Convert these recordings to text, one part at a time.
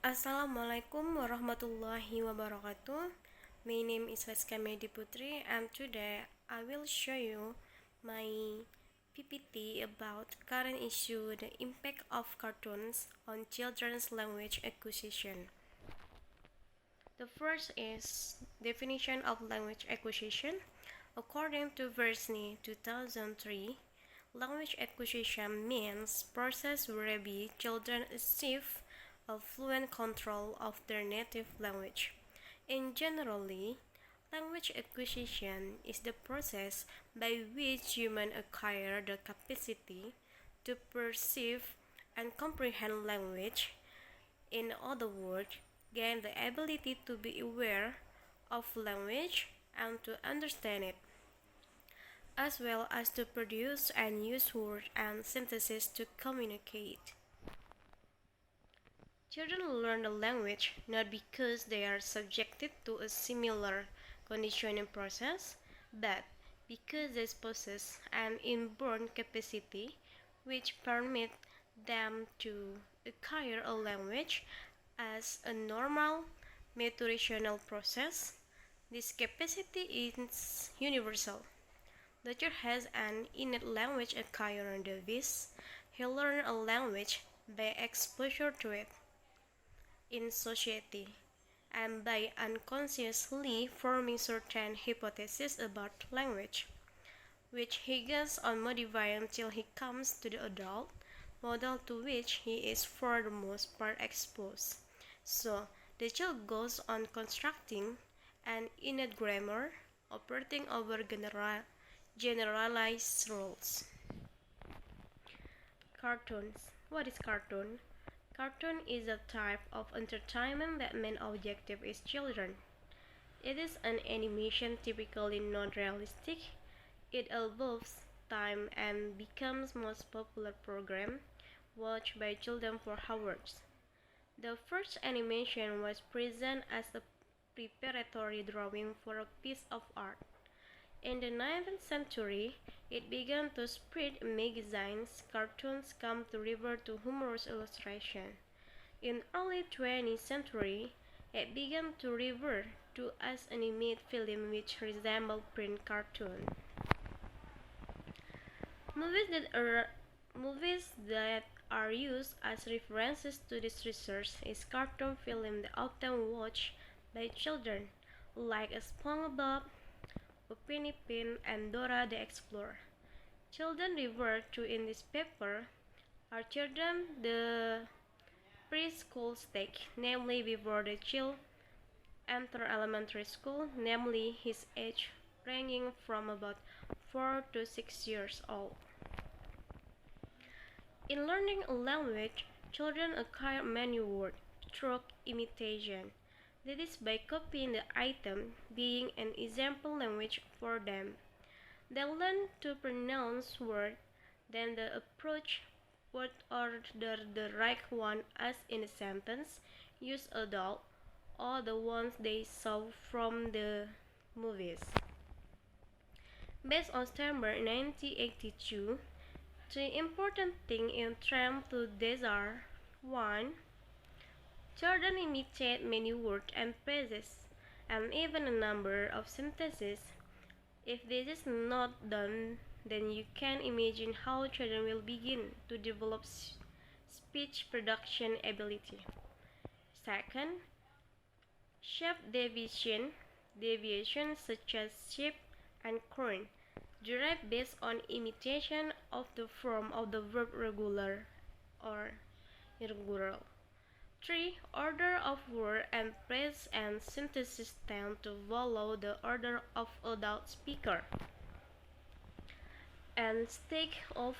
Assalamualaikum warahmatullahi wabarakatuh. My name is Reska Putri, and today I will show you my PPT about current issue, the impact of cartoons on children's language acquisition. The first is definition of language acquisition. According to Versney 2003, language acquisition means process whereby children achieve a fluent control of their native language. In generally, language acquisition is the process by which humans acquire the capacity to perceive and comprehend language. In other words, gain the ability to be aware of language and to understand it, as well as to produce and use words and sentences to communicate. Children learn the language not because they are subjected to a similar conditioning process, but because they possess an inborn capacity which permit them to acquire a language as a normal maturational process. This capacity is universal. The child has an innate language acquiring device. He learns a language by exposure to it in society and by unconsciously forming certain hypotheses about language, which he goes on modifying until he comes to the adult model to which he is for the most part exposed. So, the child goes on constructing an innate grammar, operating over generalized rules. Cartoons. What is cartoon? Cartoon is a type of entertainment that main objective is children. It is an animation typically non-realistic. It evolves time and becomes most popular program watched by children for hours. The first animation was present as a preparatory drawing for a piece of art. In the 19th century, it began to spread in magazines. Cartoons come to refer to humorous illustration. In early 20th century, it began to refer to as animated film which resemble print cartoon. Movies that are used as references to this research is cartoon film that often watched by children, like SpongeBob, Upin Ipin, and Dora the Explorer. Children referred to in this paper are children the preschool stage, namely before the child enter elementary school, namely his age ranging from about 4 to 6 years old. In learning a language, children acquire many words through imitation. That is by copying the item being an example language for them. They learn to pronounce words, then they approach what order the right one as in a sentence, use adult or the ones they saw from the movies. Based on September 1982, three important things in terms to these are: 1. Children imitate many words and phrases, and even a number of sentences. If this is not done, then you can imagine how children will begin to develop speech production ability. Second, shape deviations such as shape and current, derived based on imitation of the form of the verb regular or irregular. 3. Order of word and phrase and synthesis tend to follow the order of adult speaker. And stage of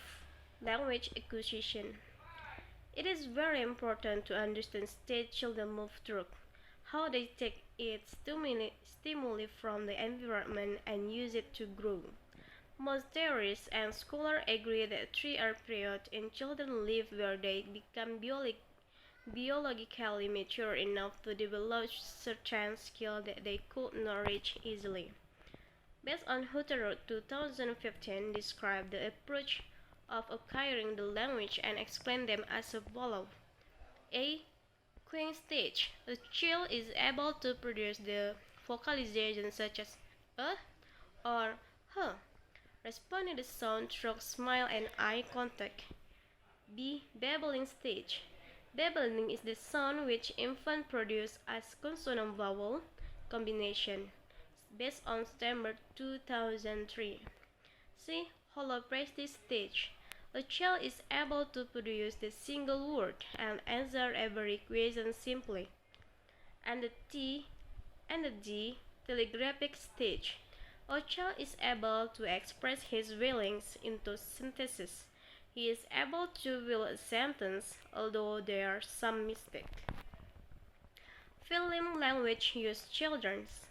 language acquisition. It is very important to understand stage children move through, how they take its stimuli from the environment and use it to grow. Most theorists and scholars agree that 3-year period in children live where they become biologically mature enough to develop certain skills that they could not reach easily. Based on Hutero 2015 described the approach of acquiring the language and explain them as follows. A. Queen stage. A child is able to produce the vocalization such as or huh, responding to sound through smile and eye contact. B. Babbling stage. Babbling is the sound which infants produce as consonant-vowel combination, based on September 2003. C. Holoprestic stage. A child is able to produce the single word and answer every question simply. And the T and the D. Telegraphic stage. A child is able to express his feelings into sentences. He is able to fill a sentence, although there are some mistakes. Film language used children's.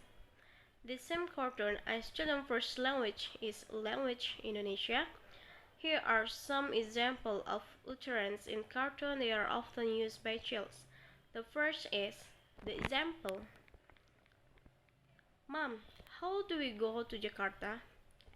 The same cartoon as children's first language is language Indonesia. Here are some examples of utterance in cartoon they are often used by children. The first is the example. Mom, how do we go to Jakarta?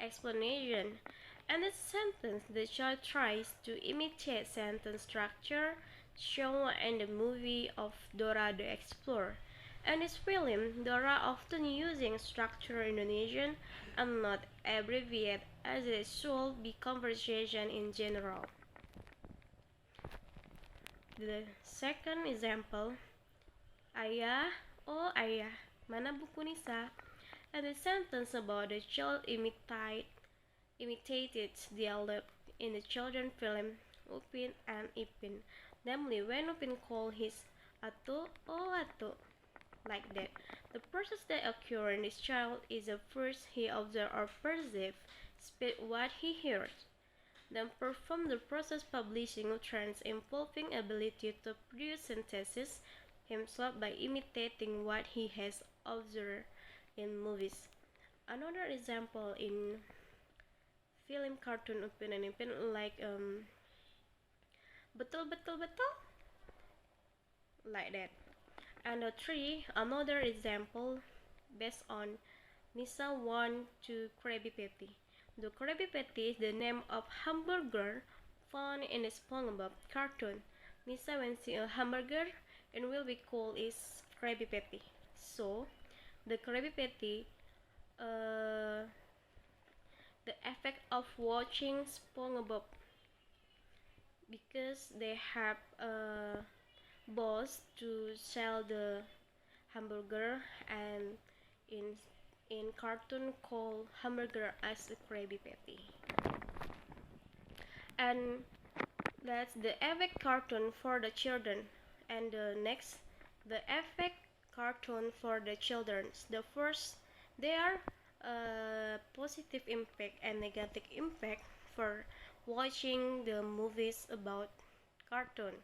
Explanation. And the sentence, the child tries to imitate sentence structure shown in the movie of Dora the Explorer. In this film, Dora often using structure Indonesian and not abbreviate as it should be conversation in general. The second example, Ayah, oh Ayah, mana buku Nisa? And the sentence about the child imitated dialogue in the children's film Upin and Ipin, namely when Upin called his Atu, oh Atu, like that. The process that occurs in this child is the first he observes or perceives, speak what he hears, then perform the process publishing utterance involving ability to produce sentences himself by imitating what he has observed in movies. Another example in film cartoon Upin and Ipin like betul betul betul like that. And three, another example based on Nisa 1 to Krabby Patty. The Krabby Patty is the name of hamburger found in the SpongeBob cartoon. Nisa when see a hamburger and will be called is Krabby Patty. So the Krabby Patty, the effect of watching SpongeBob because they have a boss to sell the hamburger and in cartoon called hamburger as a Krabby Patty. And that's the effect cartoon for the children. And the next, the effect cartoon for the children. The first, they are positive impact and negative impact for watching the movies about cartoon.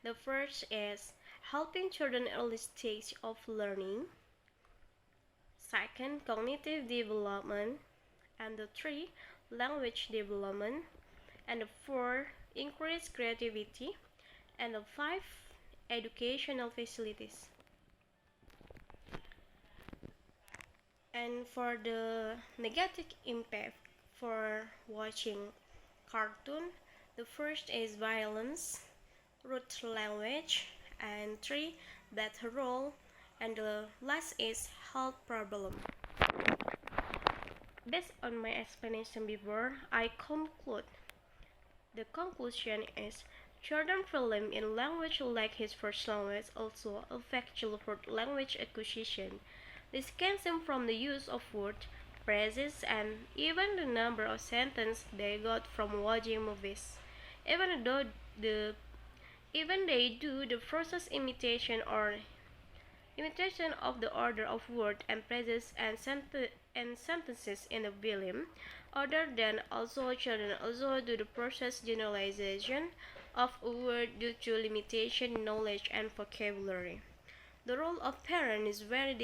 The first is helping children early stage of learning. Second, cognitive development. And the three, language development. And the four, increase creativity. And the five, educational facilities. And for the negative impact for watching cartoon, the first is violence, rote language, and three, bad role, and the last is health problem. Based on my explanation before, I conclude. The conclusion is children film in language like his first language also affect childhood language acquisition. This can stem from the use of words, phrases, and even the number of sentences they got from watching movies. Even though they do the process imitation of the order of words and phrases and sentences in the film, other than also children also do the process generalization of a word due to limitation knowledge and vocabulary. The role of parent is very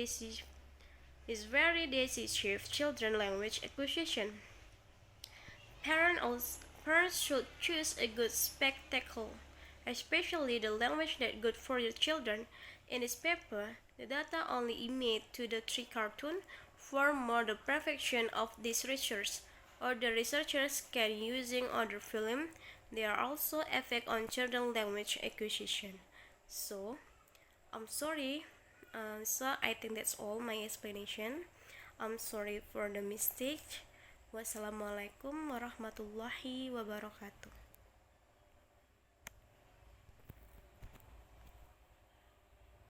decisive children language acquisition. Parents should choose a good spectacle, especially the language that good for your children. In this paper, the data only emit to the three cartoon for more the perfection of this research. Other researchers can using other film. There are also effect on children language acquisition. So, I'm sorry. So I think that's all my explanation. I'm sorry for the mistake. Wassalamualaikum warahmatullahi wabarakatuh.